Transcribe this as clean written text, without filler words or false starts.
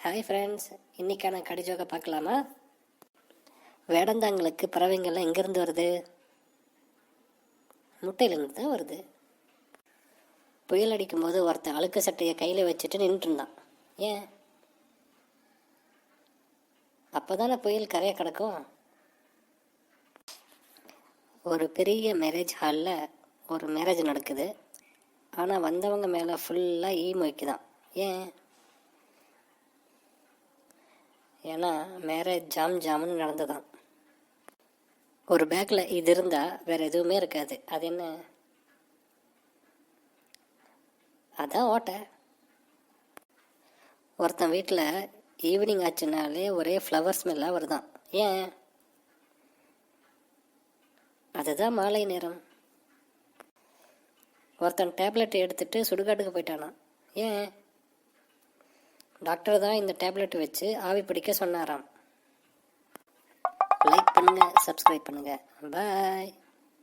Hi friends, இன்றைக்கான கடிஜோக்கை பார்க்கலாமா? வேடந்தாங்களுக்கு பறவைங்கள்லாம் எங்கேருந்து வருது? முட்டையிலேருந்து தான் வருது. புயல் அடிக்கும்போது ஒருத்தன் அழுக்கு சட்டையை கையில் வச்சுட்டு நின்றுருந்தான். ஏன்? அப்போ தானே புயல் கரையை கிடக்கும். ஒரு பெரிய மேரேஜ் ஹாலில் ஒரு மேரேஜ் நடக்குது. ஆனால் வந்தவங்க மேலே ஃபுல்லாக மொய்க்குதான். ஏன்? ஏன்னா மேரேஜ் ஜாமுன்னு நடந்ததான். ஒரு பேக்கில் இது இருந்தால் வேறு எதுவுமே இருக்காது. அது என்ன? அதான் ஓட்டை. ஒருத்தன் வீட்டில் ஈவினிங் ஆச்சுனாலே ஒரே ஃப்ளவர் ஸ்மெல்லாக வருதான். ஏன்? அதுதான் மாலை நேரம். ஒருத்தன் டேப்லெட் எடுத்துகிட்டு சுடுகாட்டுக்கு போயிட்டானா. ஏன்? டாக்டர் தான் இந்த டேப்லெட் வச்சு ஆவி பிடிக்க சொன்னாராம். லைக் பண்ணுங்கள், சப்ஸ்கிரைப் பண்ணுங்கள். பாய்.